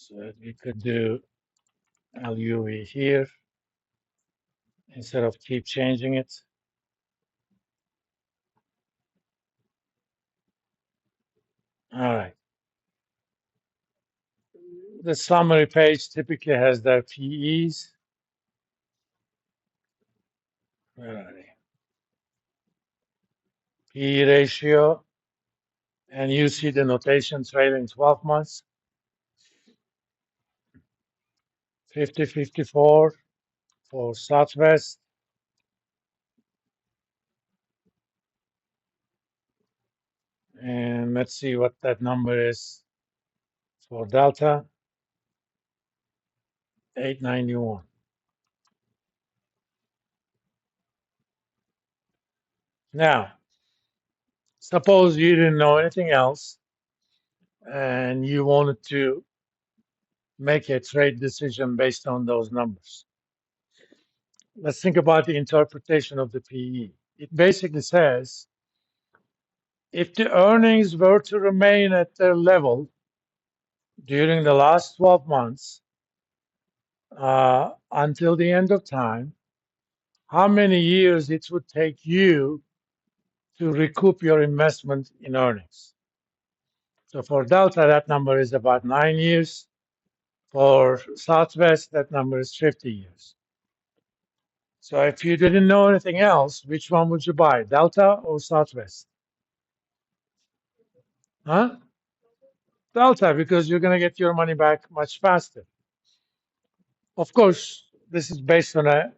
So we could do LUV here instead of keep changing it. All right. The summary page typically has their PEs. Where are they? PE ratio, and you see the notation trailing 12 months, 50, 54 for Southwest, and let's see what that number is for Delta, 891. Now, suppose you didn't know anything else and you wanted to make a trade decision based on those numbers. Let's think about the interpretation of the PE. It basically says if the earnings were to remain at their level during the last 12 months until the end of time, how many years it would take you to recoup your investment in earnings. So for Delta, that number is about 9 years. For Southwest, that number is 50 years. So if you didn't know anything else, which one would you buy, Delta or Southwest? Huh? Delta, because you're going to get your money back much faster. Of course, this is based on a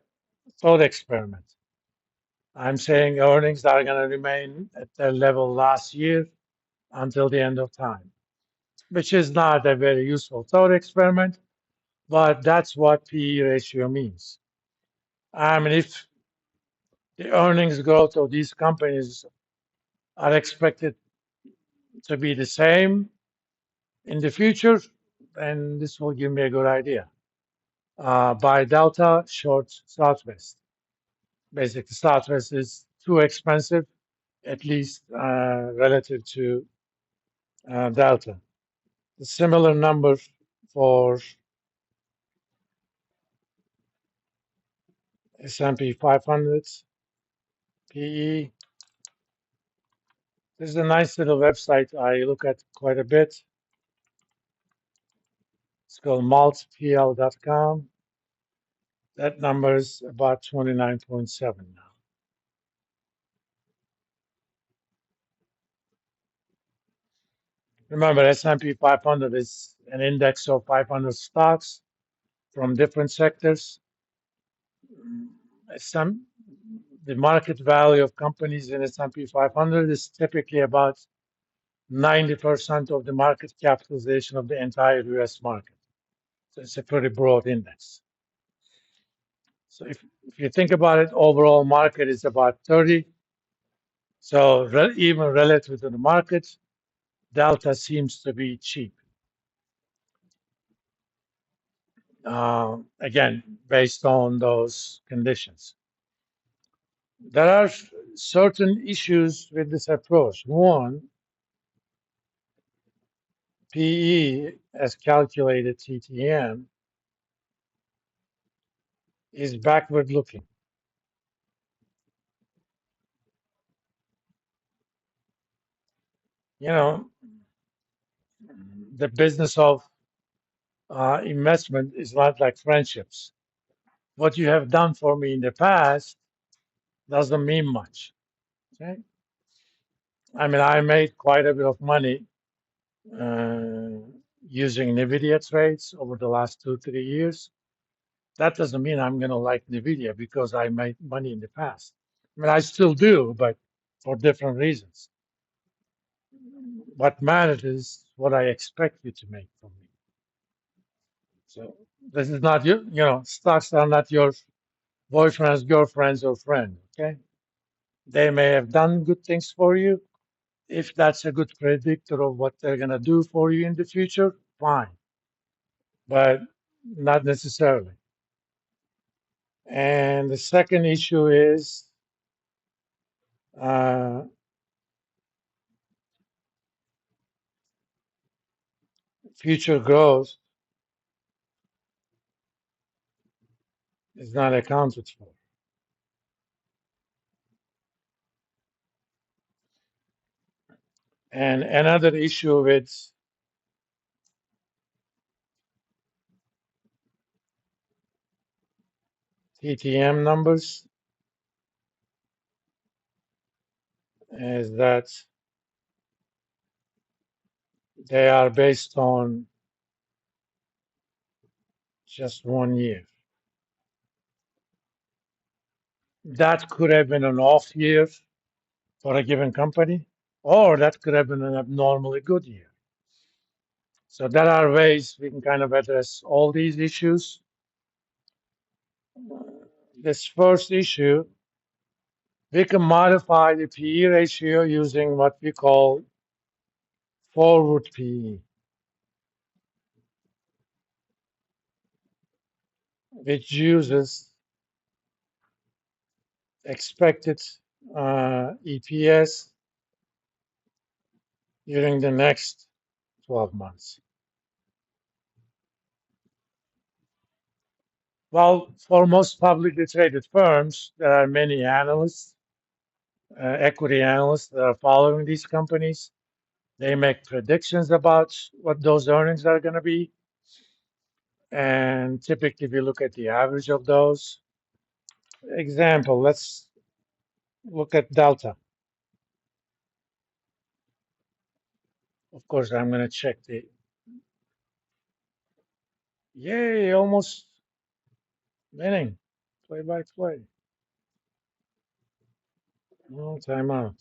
thought experiment. I'm saying earnings are going to remain at their level last year until the end of time, which is not a very useful thought experiment, but that's what PE ratio means. I mean, if the earnings growth of these companies are expected to be the same in the future, then this will give me a good idea. Buy Delta, short Southwest. Basically, Southwest is too expensive, at least relative to Delta. The similar number for S&P 500 PE. This is a nice little website I look at quite a bit. It's called maltpl.com. That number is about 29.7 now. Remember, S&P 500 is an index of 500 stocks from different sectors. Some, the market value of companies in S&P 500 is typically about 90% of the market capitalization of the entire US market. So it's a pretty broad index. So if you think about it, overall market is about 30. So even relative to the market, Delta seems to be cheap. Again, based on those conditions. There are certain issues with this approach. One, PE as calculated TTM is backward looking. You know, the business of investment is not like friendships. What you have done for me in the past doesn't mean much. Okay? I mean, I made quite a bit of money uh, using NVIDIA trades over the last 2, 3 years. That doesn't mean I'm going to like NVIDIA because I made money in the past. I mean, I still do, but for different reasons. What matters is what I expect you to make from me. So this is not stocks are not your boyfriend's girlfriend's or friend. Okay, they may have done good things for you. If that's a good predictor of what they're gonna do for you in the future, fine, but not necessarily. And the second issue is uh, future growth. is not accounted for. And another issue with TTM numbers is that they are based on just 1 year. That could have been an off year for a given company, or that could have been an abnormally good year. So there are ways we can kind of address all these issues. This first issue, we can modify the PE ratio using what we call forward PE, which uses expected EPS during the next 12 months. Well, for most publicly traded firms, there are many analysts, equity analysts that are following these companies. They make predictions about what those earnings are going to be. And typically, if you look at the average of those, example, let's look at Delta. Of course, I'm going to check the, yay, almost winning, play by play. No timeout.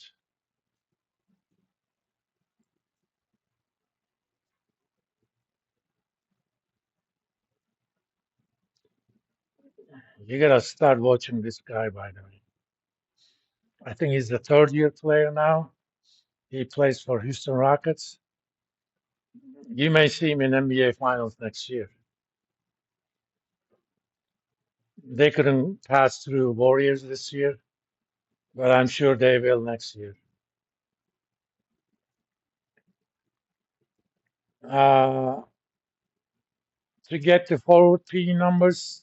You got to start watching this guy, by the way. I think he's the third year player now. He plays for Houston Rockets. You may see him in NBA Finals next year. They couldn't pass through Warriors this year, but I'm sure they will next year. Uh, to get the forward P numbers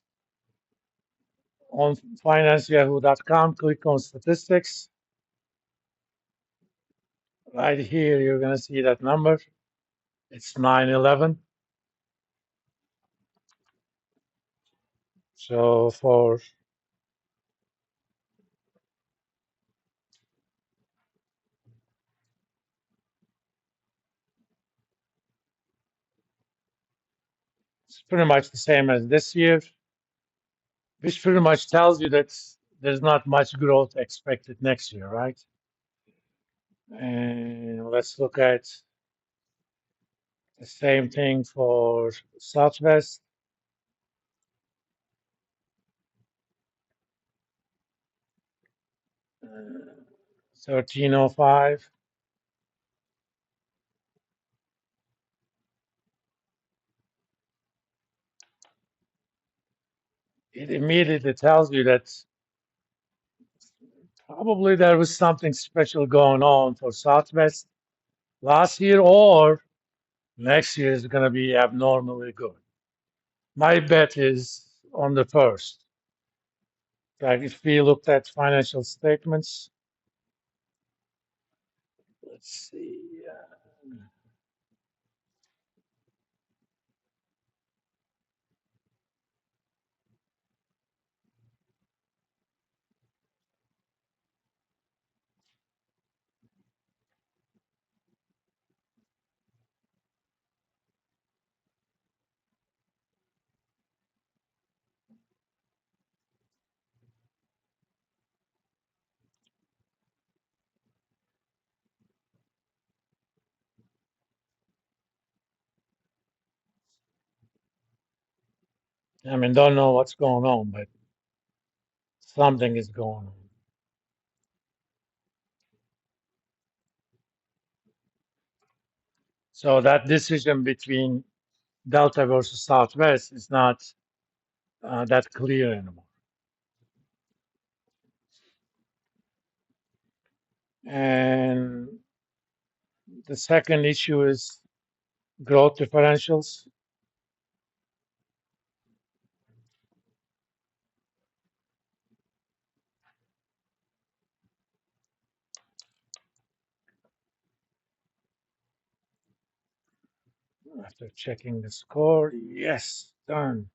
on FinanceYahoo.com, click on statistics. Right here, you're going to see that number. It's 911. So for it's pretty much the same as this year, which pretty much tells you that there's not much growth expected next year, right? And let's look at the same thing for Southwest. 1305. It immediately tells you that probably there was something special going on for Southwest last year, or next year is going to be abnormally good. My bet is on the first. Like if we looked at financial statements, let's see. I mean, don't know what's going on, but something is going on. So that decision between Delta versus Southwest is not that clear anymore. And the second issue is growth differentials. After checking the score, yes, done.